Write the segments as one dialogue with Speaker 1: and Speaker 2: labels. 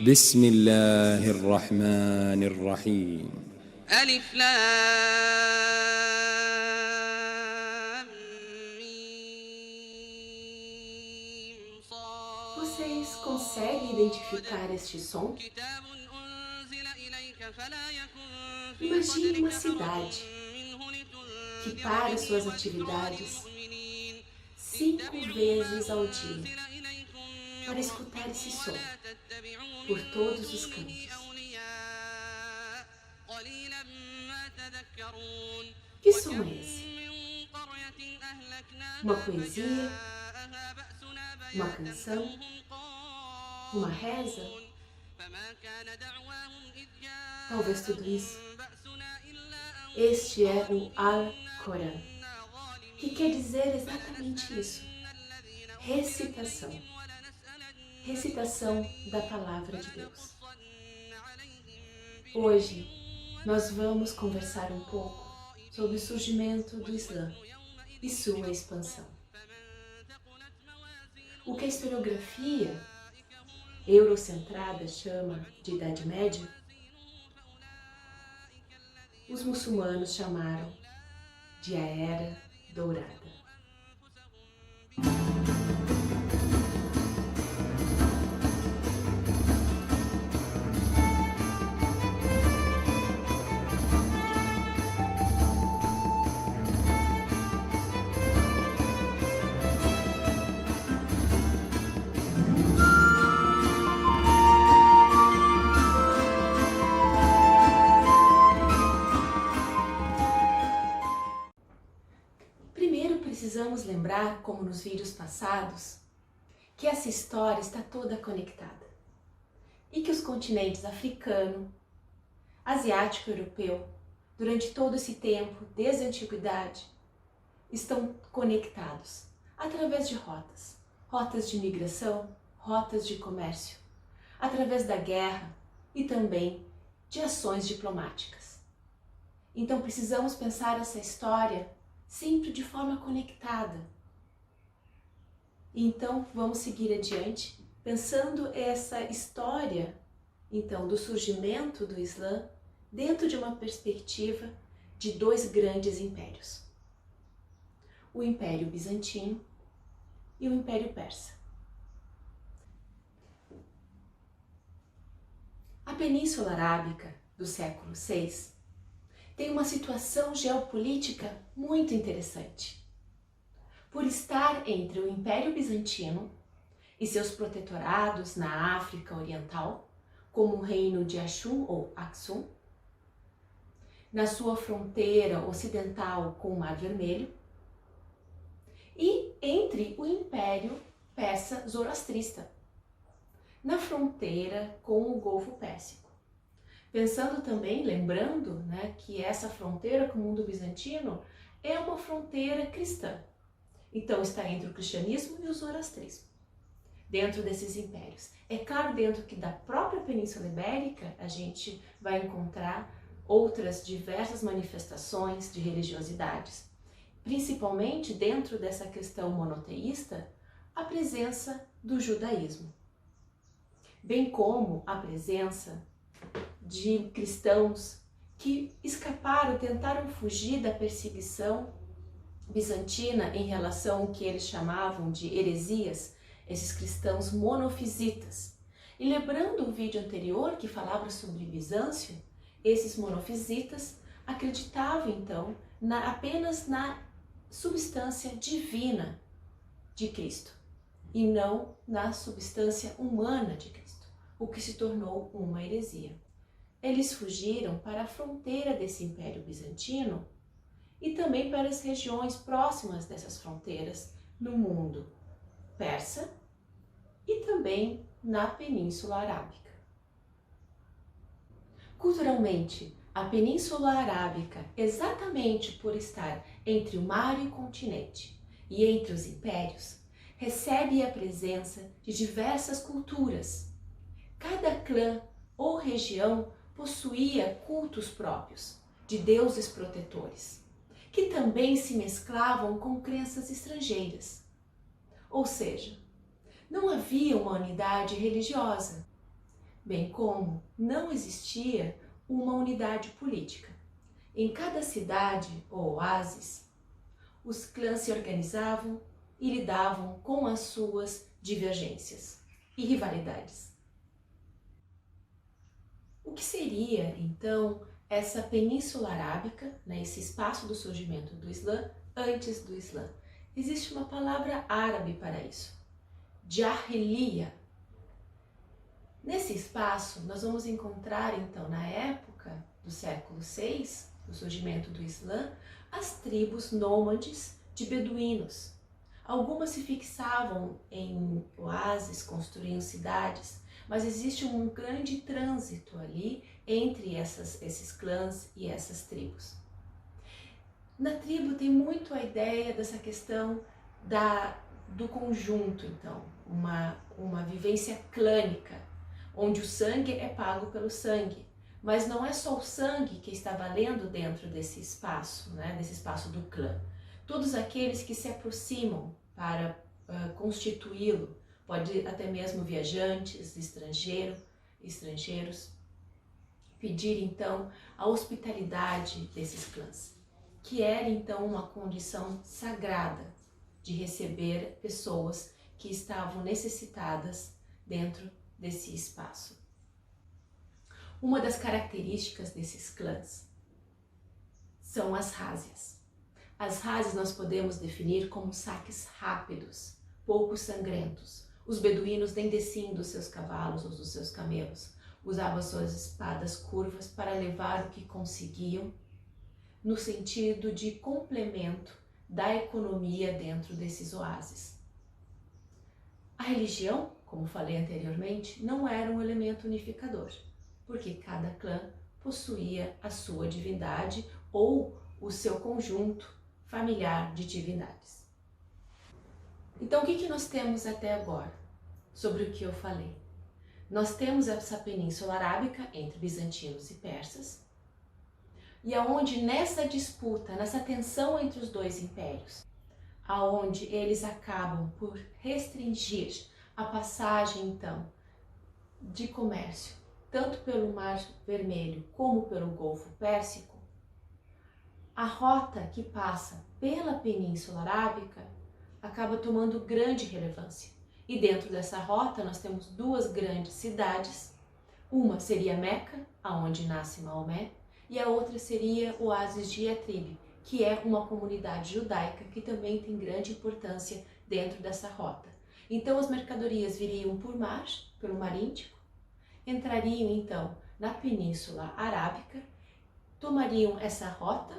Speaker 1: بسم الله الرحمن الرحيم
Speaker 2: ألف لام ميم صاد
Speaker 3: Vocês conseguem identificar este som?
Speaker 2: كتاب أنزل إليك فلا يكن في
Speaker 3: Imagine uma
Speaker 2: صدرك حرج
Speaker 3: cidade
Speaker 2: منه
Speaker 3: que
Speaker 2: لتنذر
Speaker 3: para
Speaker 2: به
Speaker 3: suas
Speaker 2: وذكرى
Speaker 3: atividades
Speaker 2: للمؤمنين
Speaker 3: 5 vezes ao dia
Speaker 2: أنزل إليكم من
Speaker 3: para escutar esse
Speaker 2: ربكم
Speaker 3: som
Speaker 2: ولا تتبعوا
Speaker 3: por
Speaker 2: من
Speaker 3: todos os
Speaker 2: دونه
Speaker 3: cantos.
Speaker 2: أولياء قليلا ما تذكرون
Speaker 3: Que som é esse?
Speaker 2: من قرية أهلكناها
Speaker 3: Uma poesia?
Speaker 2: فجاءها بأسنا
Speaker 3: Uma
Speaker 2: بياتا
Speaker 3: canção?
Speaker 2: أو هم
Speaker 3: Uma reza?
Speaker 2: قائلون فما كان دعواهم إذ
Speaker 3: Talvez tudo isso.
Speaker 2: جاءهم بأسنا إلا أن
Speaker 3: Este é o Al-Corão,
Speaker 2: كنا ظالمين
Speaker 3: que quer dizer exatamente isso: recitação. Recitação da Palavra de Deus. Hoje nós vamos conversar um pouco sobre o surgimento do Islã e sua expansão. O que a historiografia eurocentrada chama de Idade Média, os muçulmanos chamaram de a Era Dourada. Primeiro precisamos lembrar, como nos vídeos passados, que essa história está toda conectada e que os continentes africano, asiático e europeu, durante todo esse tempo, desde a antiguidade, estão conectados através de rotas de migração, rotas de comércio, através da guerra e também de ações diplomáticas. Então precisamos pensar essa história sempre de forma conectada. Então vamos seguir adiante, pensando essa história então do surgimento do Islã dentro de uma perspectiva de dois grandes impérios: o Império Bizantino e o Império Persa. A Península Arábica do século VI tem uma situação geopolítica muito interessante. Por estar entre o Império Bizantino e seus protetorados na África Oriental, como o reino de Axum ou Aksum, na sua fronteira ocidental com o Mar Vermelho, e entre o Império Persa Zoroastrista, na fronteira com o Golfo Pérsico. Pensando também, lembrando, que essa fronteira com o mundo bizantino é uma fronteira cristã. Então está entre o cristianismo e o zoroastrismo, dentro desses impérios. É claro, dentro que da própria Península Ibérica a gente vai encontrar outras diversas manifestações de religiosidades, principalmente dentro dessa questão monoteísta, a presença do judaísmo, bem como a presença de cristãos que escaparam, tentaram fugir da perseguição bizantina em relação ao que eles chamavam de heresias, esses cristãos monofisitas. E lembrando o vídeo anterior que falava sobre Bizâncio, esses monofisitas acreditavam então apenas na substância divina de Cristo e não na substância humana de Cristo, o que se tornou uma heresia. Eles fugiram para a fronteira desse Império Bizantino e também para as regiões próximas dessas fronteiras no mundo persa e também na Península Arábica. Culturalmente, a Península Arábica, exatamente por estar entre o mar e o continente e entre os impérios, recebe a presença de diversas culturas. Cada clã ou região possuía cultos próprios de deuses protetores, que também se mesclavam com crenças estrangeiras. Ou seja, não havia uma unidade religiosa. bem como não existia uma unidade política. Em cada cidade ou oásis, os clãs se organizavam e lidavam com as suas divergências e rivalidades. O que seria, então, essa Península Arábica, esse espaço do surgimento do Islã, antes do Islã? Existe uma palavra árabe para isso, Jahiliya. Nesse espaço, nós vamos encontrar, então, na época do século VI, do surgimento do Islã, as tribos nômades de beduínos. Algumas se fixavam em oásis, construíam cidades, mas existe um grande trânsito ali entre esses clãs e essas tribos. Na tribo tem muito a ideia dessa questão do conjunto, então, uma vivência clânica, onde o sangue é pago pelo sangue, mas não é só o sangue que está valendo dentro desse espaço, desse espaço do clã. Todos aqueles que se aproximam para constituí-lo, pode até mesmo viajantes, estrangeiros, pedir então a hospitalidade desses clãs, que era então uma condição sagrada de receber pessoas que estavam necessitadas dentro desse espaço. Uma das características desses clãs são as rázias. As rázias nós podemos definir como saques rápidos, pouco sangrentos. Os beduínos nem desciam dos seus cavalos ou dos seus camelos, usavam suas espadas curvas para levar o que conseguiam, no sentido de complemento da economia dentro desses oásis. A religião, como falei anteriormente, não era um elemento unificador, porque cada clã possuía a sua divindade ou o seu conjunto familiar de divindades. Então, o que nós temos até agora sobre o que eu falei? Nós temos essa Península Arábica entre bizantinos e persas, e aonde nessa disputa, nessa tensão entre os dois impérios, aonde eles acabam por restringir a passagem, então, de comércio, tanto pelo Mar Vermelho como pelo Golfo Pérsico, a rota que passa pela Península Arábica acaba tomando grande relevância. E dentro dessa rota nós temos duas grandes cidades. Uma seria Meca, aonde nasce Maomé, e a outra seria o oásis de Yatrib, que é uma comunidade judaica que também tem grande importância dentro dessa rota. Então as mercadorias viriam por mar, pelo Mar Índico, entrariam então na Península Arábica, tomariam essa rota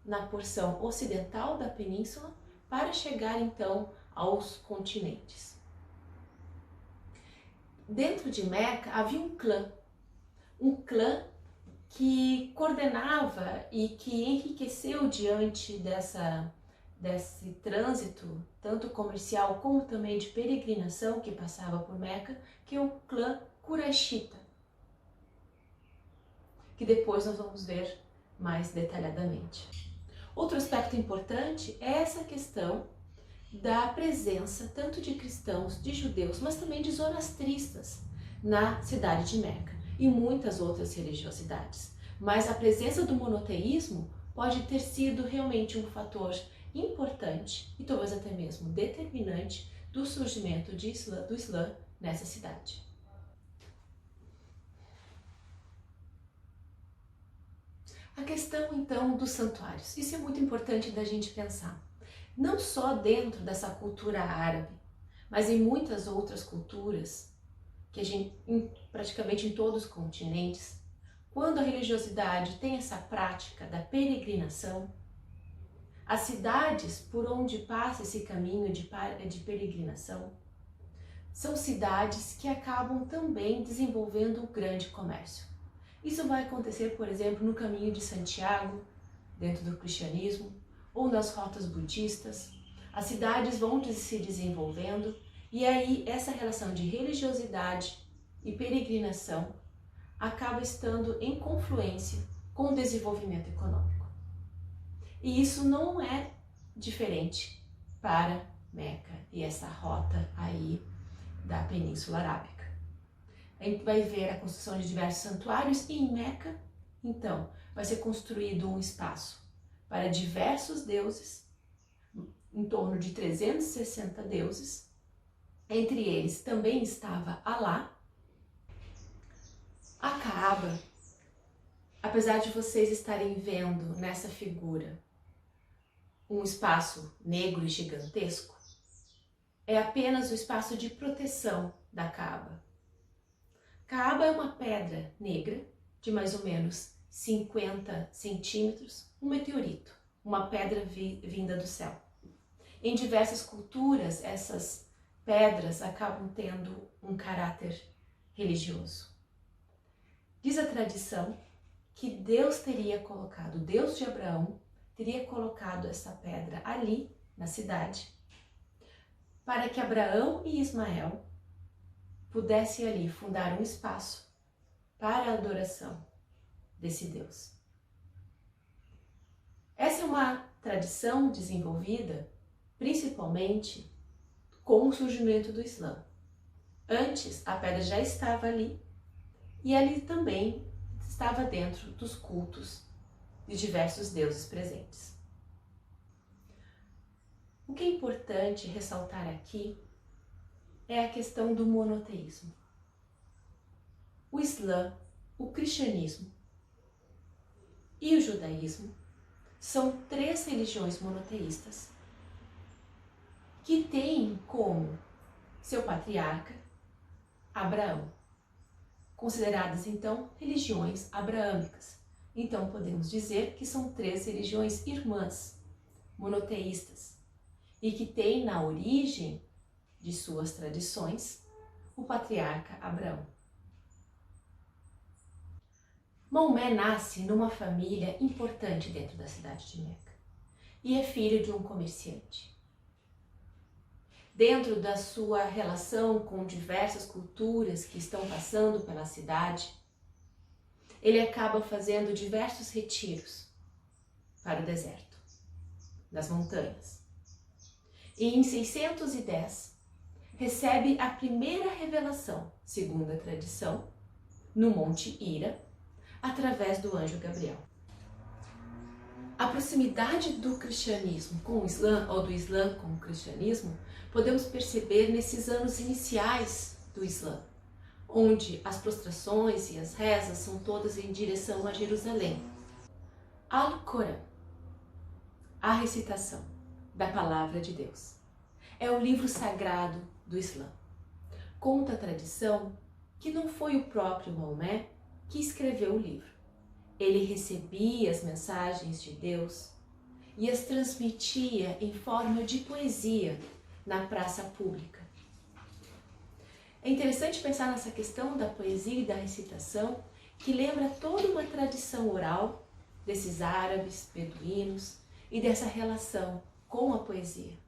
Speaker 3: na porção ocidental da península para chegar então aos continentes. Dentro de Meca havia um clã que coordenava e que enriqueceu diante desse trânsito, tanto comercial como também de peregrinação que passava por Meca, que é o clã Quraishita, que depois nós vamos ver mais detalhadamente. Outro aspecto importante é essa questão da presença tanto de cristãos, de judeus, mas também de zoroastristas na cidade de Meca e muitas outras religiosidades. Mas a presença do monoteísmo pode ter sido realmente um fator importante e talvez até mesmo determinante do surgimento do Islã nessa cidade. A questão então dos santuários, isso é muito importante da gente pensar. Não só dentro dessa cultura árabe, mas em muitas outras culturas, praticamente em todos os continentes, quando a religiosidade tem essa prática da peregrinação, as cidades por onde passa esse caminho de peregrinação são cidades que acabam também desenvolvendo um grande comércio. Isso vai acontecer, por exemplo, no caminho de Santiago, dentro do cristianismo, ou nas rotas budistas. As cidades vão se desenvolvendo e aí essa relação de religiosidade e peregrinação acaba estando em confluência com o desenvolvimento econômico. E isso não é diferente para Meca e essa rota aí da Península Arábica. A gente vai ver a construção de diversos santuários e em Meca, então, vai ser construído um espaço para diversos deuses, em torno de 360 deuses. Entre eles também estava Alá. A Kaaba, apesar de vocês estarem vendo nessa figura um espaço negro e gigantesco, é apenas o espaço de proteção da Kaaba. Kaaba é uma pedra negra de mais ou menos 50 centímetros, um meteorito, uma pedra vinda do céu. Em diversas culturas, essas pedras acabam tendo um caráter religioso. Diz a tradição que Deus teria colocado, o Deus de Abraão, teria colocado essa pedra ali, na cidade, para que Abraão e Ismael pudessem ali fundar um espaço para a adoração desse Deus. Essa é uma tradição desenvolvida principalmente com o surgimento do Islã. Antes, a pedra já estava ali e ali também estava dentro dos cultos de diversos deuses presentes. O que é importante ressaltar aqui é a questão do monoteísmo. O Islã, o cristianismo e o judaísmo são 3 religiões monoteístas que têm como seu patriarca Abraão, consideradas então religiões abraâmicas. Então podemos dizer que são 3 religiões irmãs, monoteístas, e que têm na origem de suas tradições o patriarca Abraão. Maomé nasce numa família importante dentro da cidade de Meca e é filho de um comerciante. Dentro da sua relação com diversas culturas que estão passando pela cidade, ele acaba fazendo diversos retiros para o deserto, nas montanhas. E em 610, recebe a primeira revelação, segundo a tradição, no Monte Hira, através do anjo Gabriel. A proximidade do cristianismo com o Islã, ou do Islã com o cristianismo, podemos perceber nesses anos iniciais do Islã, onde as prostrações e as rezas são todas em direção a Jerusalém. Al-Corão, a recitação da palavra de Deus, é o livro sagrado do Islã. Conta a tradição que não foi o próprio Maomé que escreveu o livro. Ele recebia as mensagens de Deus e as transmitia em forma de poesia na praça pública. É interessante pensar nessa questão da poesia e da recitação, que lembra toda uma tradição oral desses árabes, beduínos e dessa relação com a poesia.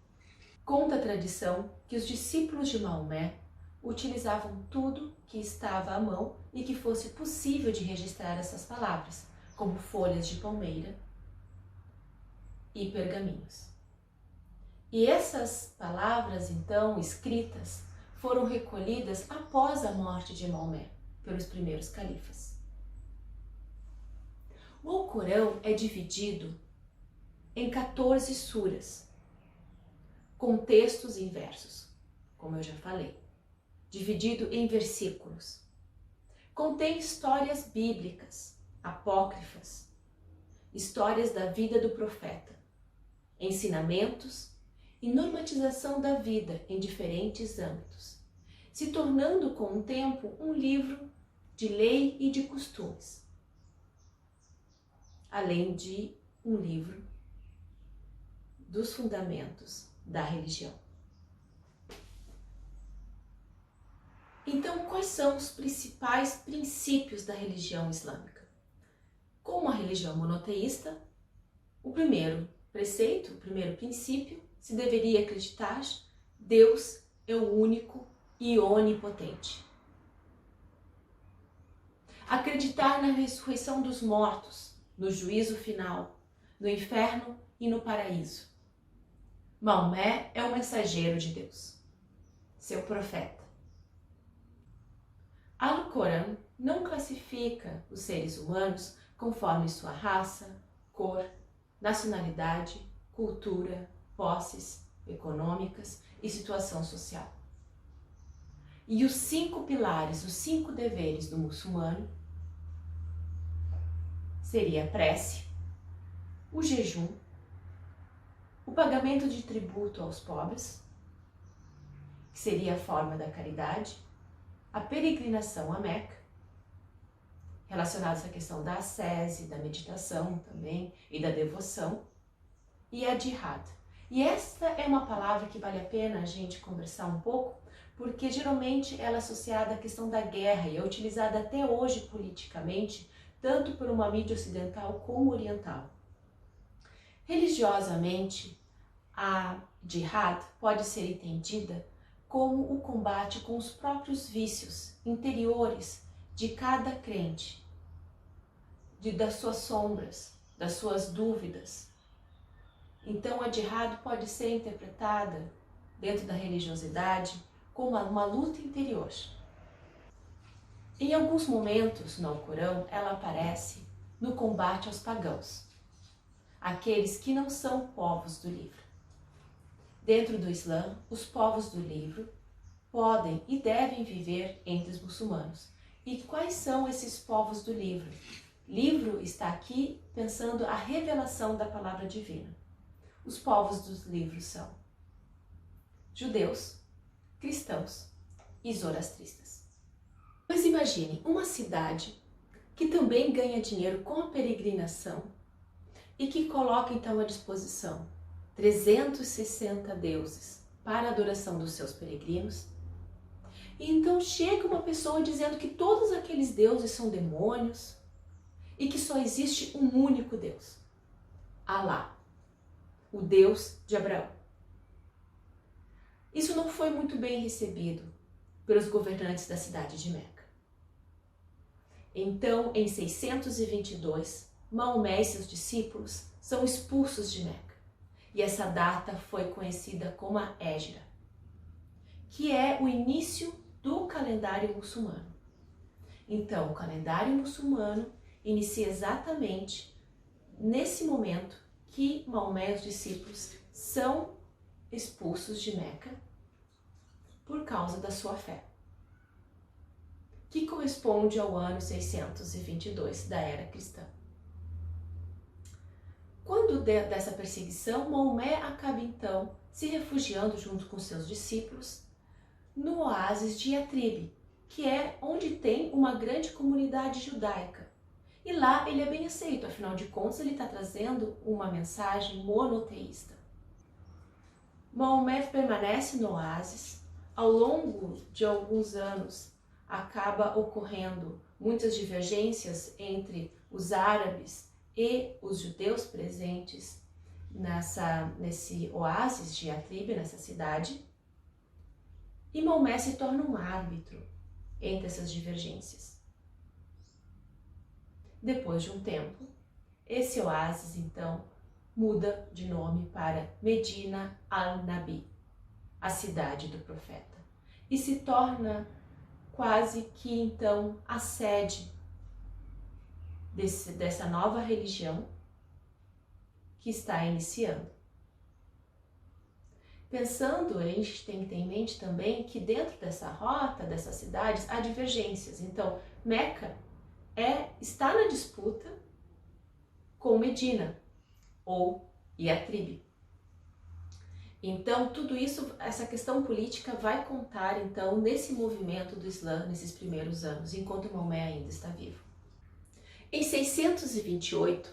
Speaker 3: Conta a tradição que os discípulos de Maomé utilizavam tudo que estava à mão e que fosse possível de registrar essas palavras, como folhas de palmeira e pergaminhos. E essas palavras, então, escritas, foram recolhidas após a morte de Maomé, pelos primeiros califas. O Alcorão é dividido em 14 suras, com textos em versos, como eu já falei, dividido em versículos. Contém histórias bíblicas, apócrifas, histórias da vida do profeta, ensinamentos e normatização da vida em diferentes âmbitos, se tornando com o tempo um livro de lei e de costumes, além de um livro dos fundamentos da religião. Então, quais são os principais princípios da religião islâmica? Como a religião monoteísta, o primeiro preceito, o primeiro princípio, se deveria acreditar: Deus é o único e onipotente. Acreditar na ressurreição dos mortos, no juízo final, no inferno e no paraíso. Maomé é o mensageiro de Deus, seu profeta. Alcorão não classifica os seres humanos conforme sua raça, cor, nacionalidade, cultura, posses econômicas e situação social. E os 5 pilares, os 5 deveres do muçulmano seria a prece, o jejum, o pagamento de tributo aos pobres, que seria a forma da caridade, a peregrinação a Meca, relacionada a essa questão da ascese, da meditação também e da devoção, e a jihad. E esta é uma palavra que vale a pena a gente conversar um pouco, porque geralmente ela é associada à questão da guerra e é utilizada até hoje politicamente, tanto por uma mídia ocidental como oriental. Religiosamente, a jihad pode ser entendida como o combate com os próprios vícios interiores de cada crente, das suas sombras, das suas dúvidas. Então a jihad pode ser interpretada dentro da religiosidade como uma luta interior. Em alguns momentos no Alcorão ela aparece no combate aos pagãos, aqueles que não são povos do livro. Dentro do Islã, os povos do livro podem e devem viver entre os muçulmanos. E quais são esses povos do livro? Livro está aqui pensando a revelação da palavra divina. Os povos dos livros são judeus, cristãos e zoroastristas. Mas imagine uma cidade que também ganha dinheiro com a peregrinação e que coloca então à disposição 360 deuses para a adoração dos seus peregrinos. E então chega uma pessoa dizendo que todos aqueles deuses são demônios e que só existe um único Deus, Alá, o Deus de Abraão. Isso não foi muito bem recebido pelos governantes da cidade de Meca. Então, em 622, Maomé e seus discípulos são expulsos de Meca. E essa data foi conhecida como a Hégira, que é o início do calendário muçulmano. Então, o calendário muçulmano inicia exatamente nesse momento que Maomé e os discípulos são expulsos de Meca por causa da sua fé, que corresponde ao ano 622 da era cristã. Quando dessa perseguição, Maomé acaba então se refugiando junto com seus discípulos no oásis de Yatrib, que é onde tem uma grande comunidade judaica. E lá ele é bem aceito, afinal de contas ele está trazendo uma mensagem monoteísta. Maomé permanece no oásis. Ao longo de alguns anos acaba ocorrendo muitas divergências entre os árabes e os judeus presentes nesse oásis de Yatrib, nessa cidade, e Maomé se torna um árbitro entre essas divergências. Depois de um tempo, esse oásis então muda de nome para Medina al-Nabi, a cidade do profeta, e se torna quase que então a sede dessa nova religião que está iniciando. Pensando, a gente tem que ter em mente também que dentro dessa rota, dessas cidades, há divergências. Então, Meca está na disputa com Medina ou Yatrib. Então, tudo isso, essa questão política vai contar então nesse movimento do Islã nesses primeiros anos, enquanto Maomé ainda está vivo. Em 628,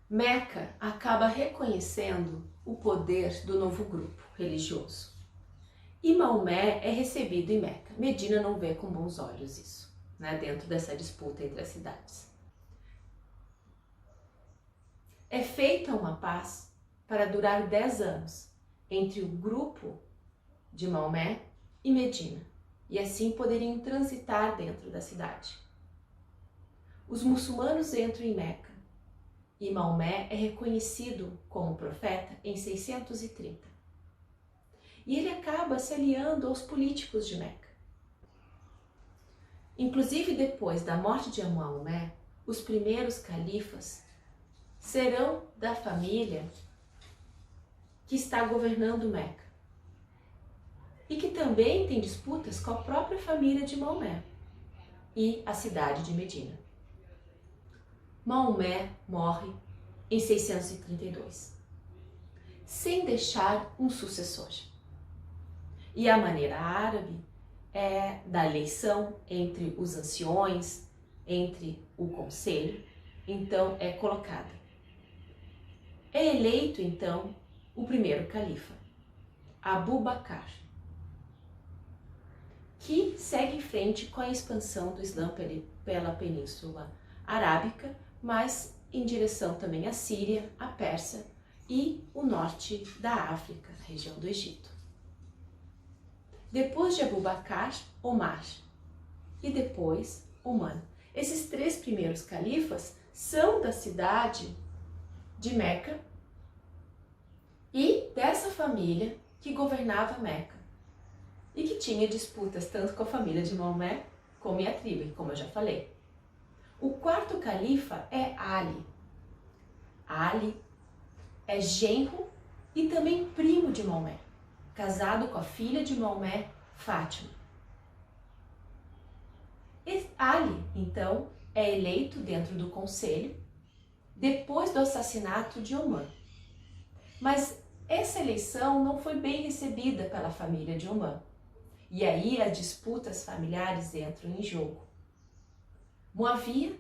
Speaker 3: Meca acaba reconhecendo o poder do novo grupo religioso. E Maomé é recebido em Meca. Medina não vê com bons olhos isso, dentro dessa disputa entre as cidades. É feita uma paz para durar 10 anos entre o grupo de Maomé e Medina, e assim poderiam transitar dentro da cidade. Os muçulmanos entram em Meca e Maomé é reconhecido como profeta em 630. E ele acaba se aliando aos políticos de Meca. Inclusive depois da morte de Maomé, os primeiros califas serão da família que está governando Meca e que também tem disputas com a própria família de Maomé e a cidade de Medina. Maomé morre em 632, sem deixar um sucessor. E a maneira árabe da eleição entre os anciões, entre o conselho, então é colocada. É eleito então o primeiro califa, Abu Bakr, que segue em frente com a expansão do Islã pela Península Arábica, mas em direção também à Síria, à Pérsia e o norte da África, a região do Egito. Depois de Abu Bakr, Omar e depois Oman. Esses três primeiros califas são da cidade de Meca e dessa família que governava Meca e que tinha disputas tanto com a família de Maomé como a tribo, como eu já falei. O quarto califa é Ali. Ali é genro e também primo de Maomé, casado com a filha de Maomé, Fátima. Ali, então, é eleito dentro do conselho depois do assassinato de Oman. Mas essa eleição não foi bem recebida pela família de Oman. E aí as disputas familiares entram em jogo. Muavia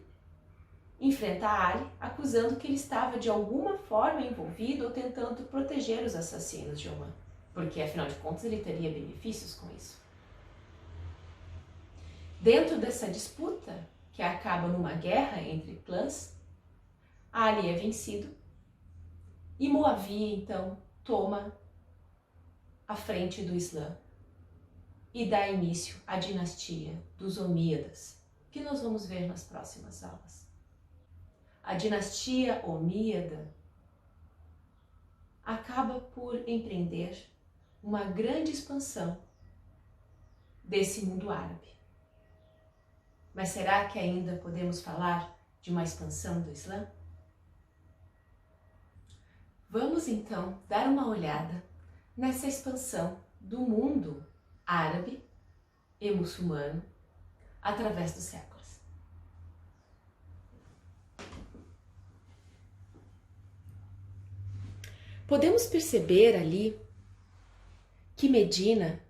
Speaker 3: enfrenta Ali, acusando que ele estava de alguma forma envolvido ou tentando proteger os assassinos de Oman, porque afinal de contas ele teria benefícios com isso. Dentro dessa disputa, que acaba numa guerra entre clãs, Ali é vencido e Muavia então toma a frente do Islã e dá início à dinastia dos Omíadas, que nós vamos ver nas próximas aulas. A dinastia Omíada acaba por empreender uma grande expansão desse mundo árabe. Mas será que ainda podemos falar de uma expansão do Islã? Vamos então dar uma olhada nessa expansão do mundo árabe e muçulmano através dos séculos. Podemos perceber ali que Medina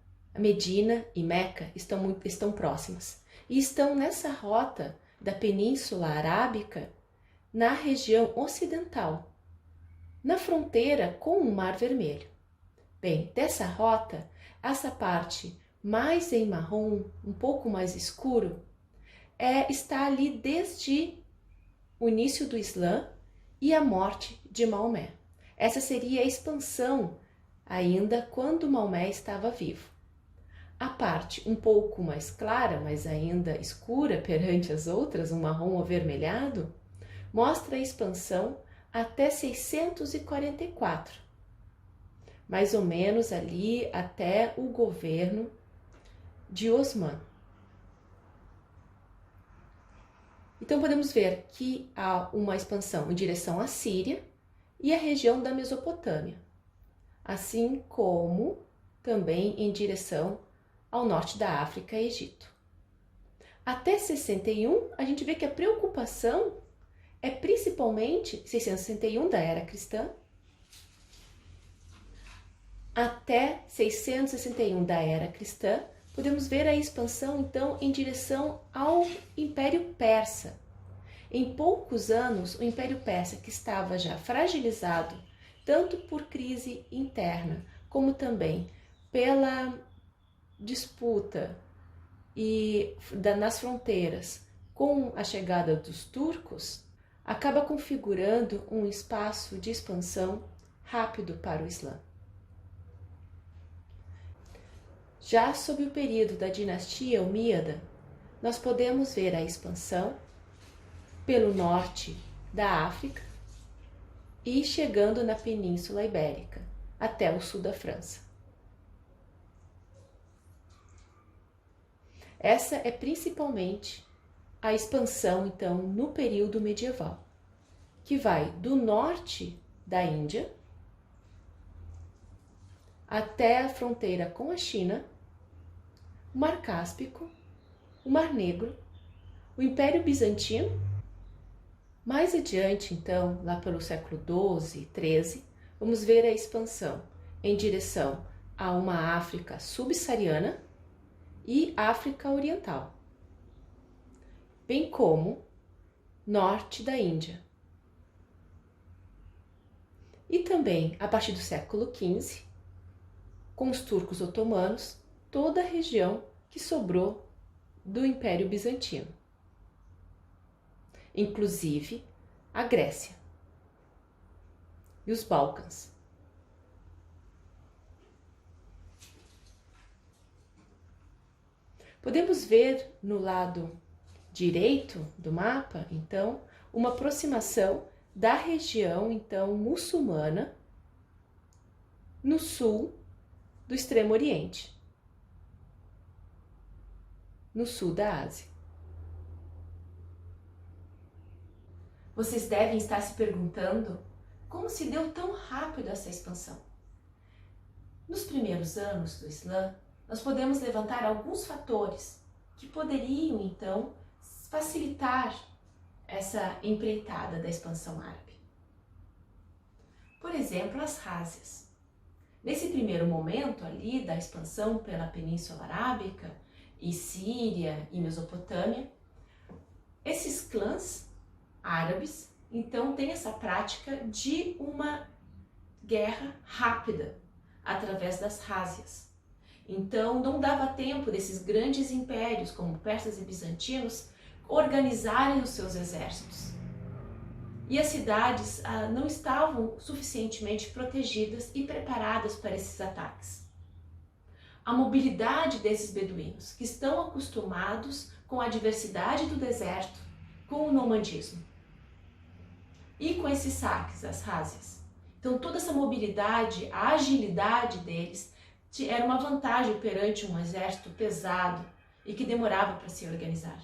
Speaker 3: e Meca estão próximas e estão nessa rota da Península Arábica na região ocidental, na fronteira com o Mar Vermelho. Bem, dessa rota, essa parte mais em marrom, um pouco mais escuro, está ali desde o início do Islã e a morte de Maomé. Essa seria a expansão ainda quando Maomé estava vivo. A parte um pouco mais clara, mas ainda escura perante as outras, um marrom avermelhado, mostra a expansão até 644, mais ou menos ali até o governo de Osman. Então podemos ver que há uma expansão em direção à Síria e à região da Mesopotâmia, assim como também em direção ao norte da África e Egito. Até 61, a gente vê que a preocupação é principalmente 661 da era cristã, até 661 da era cristã, podemos ver a expansão então em direção ao Império Persa. Em poucos anos, o Império Persa, que estava já fragilizado, tanto por crise interna, como também pela disputa nas fronteiras com a chegada dos turcos, acaba configurando um espaço de expansão rápido para o Islã. Já sob o período da dinastia Omíada, nós podemos ver a expansão pelo norte da África e chegando na Península Ibérica, até o sul da França. Essa é principalmente a expansão, então, no período medieval, que vai do norte da Índia até a fronteira com a China, o Mar Cáspico, o Mar Negro, o Império Bizantino. Mais adiante, então, lá pelo século XII e XIII, vamos ver a expansão em direção a uma África subsaariana e África Oriental, bem como norte da Índia. E também, a partir do século XV, com os turcos otomanos, toda a região que sobrou do Império Bizantino, inclusive a Grécia e os Balcãs. Podemos ver no lado direito do mapa, então, uma aproximação da região, então, muçulmana no sul do Extremo Oriente, no sul da Ásia. Vocês devem estar se perguntando como se deu tão rápido essa expansão. Nos primeiros anos do Islã, nós podemos levantar alguns fatores que poderiam, então, facilitar essa empreitada da expansão árabe. Por exemplo, as rázias. Nesse primeiro momento ali da expansão pela Península Arábica e Síria e Mesopotâmia, esses clãs árabes, então, têm essa prática de uma guerra rápida através das rázias. Então, não dava tempo desses grandes impérios, como persas e bizantinos, organizarem os seus exércitos. E as cidades não estavam suficientemente protegidas e preparadas para esses ataques. A mobilidade desses beduínos, que estão acostumados com a diversidade do deserto, com o nomadismo e com esses saques, as rázias. Então, toda essa mobilidade, a agilidade deles era uma vantagem perante um exército pesado e que demorava para se organizar.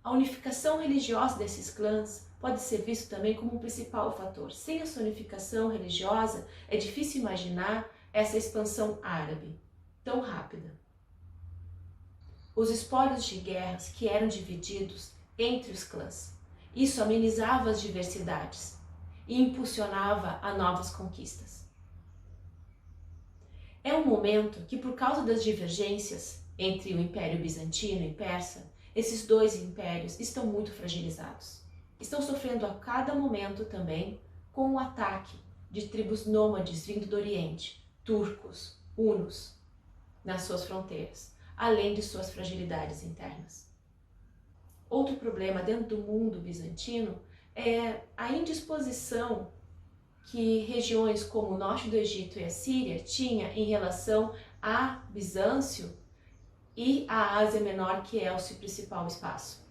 Speaker 3: A unificação religiosa desses clãs pode ser visto também como um principal fator. Sem essa unificação religiosa, é difícil imaginar essa expansão árabe tão rápida. Os espólios de guerras que eram divididos entre os clãs. Isso amenizava as diversidades e impulsionava a novas conquistas. É um momento que, por causa das divergências entre o Império Bizantino e Persa, esses dois impérios estão muito fragilizados. Estão sofrendo a cada momento também com o ataque de tribos nômades vindo do Oriente, turcos, hunos, nas suas fronteiras, além de suas fragilidades internas. Outro problema dentro do mundo bizantino é a indisposição que regiões como o norte do Egito e a Síria tinha em relação a Bizâncio e a Ásia Menor, que é o seu principal espaço.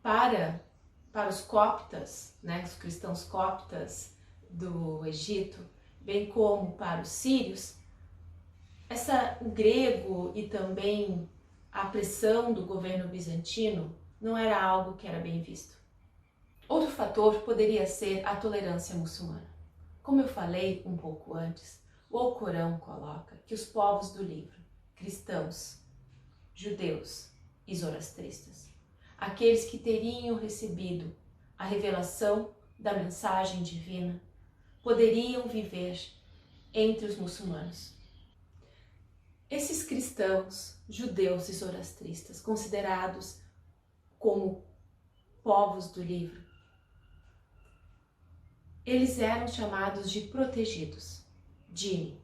Speaker 3: Para os coptas, os cristãos coptas do Egito, bem como para os sírios, o grego e também a pressão do governo bizantino não era algo que era bem visto. Outro fator poderia ser a tolerância muçulmana. Como eu falei um pouco antes, o Alcorão coloca que os povos do livro, cristãos, judeus e zoroastristas, aqueles que teriam recebido a revelação da mensagem divina, poderiam viver entre os muçulmanos. Esses cristãos, judeus e zoroastristas, considerados como povos do livro, eles eram chamados de protegidos, Jinn.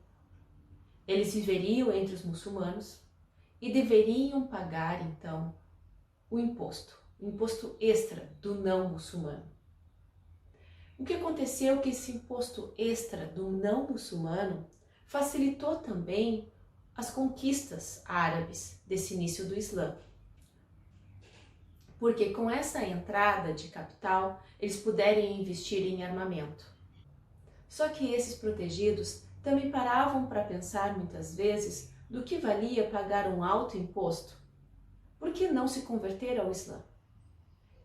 Speaker 3: Eles viveriam entre os muçulmanos e deveriam pagar, então, o imposto extra do não muçulmano. O que aconteceu é que esse imposto extra do não muçulmano facilitou também as conquistas árabes desse início do Islã. Porque com essa entrada de capital, eles puderem investir em armamento. Só que esses protegidos também paravam para pensar muitas vezes do que valia pagar um alto imposto, por que não se converter ao Islã?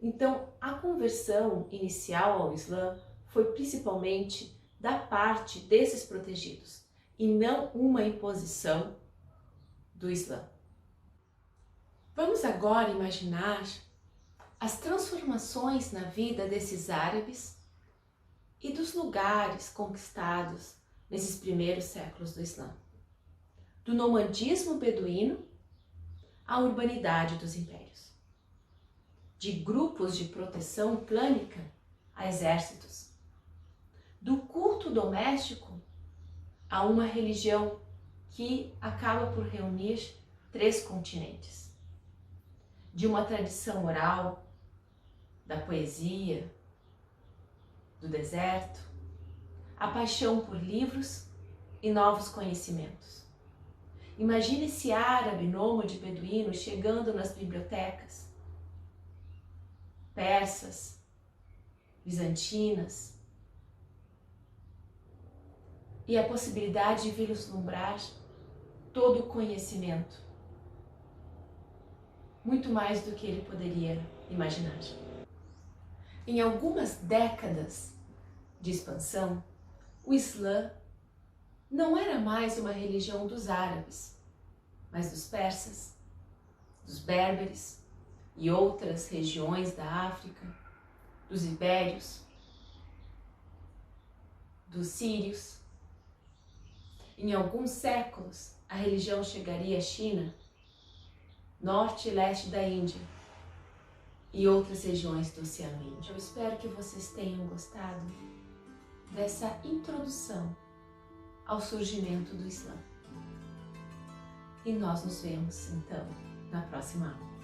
Speaker 3: Então, a conversão inicial ao Islã foi principalmente da parte desses protegidos e não uma imposição do Islã. Vamos agora imaginar as transformações na vida desses árabes e dos lugares conquistados nesses primeiros séculos do Islã. Do nomadismo beduíno à urbanidade dos impérios. De grupos de proteção clânica a exércitos. Do culto doméstico a uma religião que acaba por reunir 3 continentes. De uma tradição oral, da poesia, do deserto, a paixão por livros e novos conhecimentos. Imagine esse árabe nômade beduíno chegando nas bibliotecas persas, bizantinas, e a possibilidade de vislumbrar todo o conhecimento, muito mais do que ele poderia imaginar. Em algumas décadas de expansão, o Islã não era mais uma religião dos árabes, mas dos persas, dos berberes e outras regiões da África, dos ibérios, dos sírios. Em alguns séculos, a religião chegaria à China, norte e leste da Índia e outras regiões do Oceano Índico. Eu espero que vocês tenham gostado dessa introdução ao surgimento do Islã. E nós nos vemos, então, na próxima aula.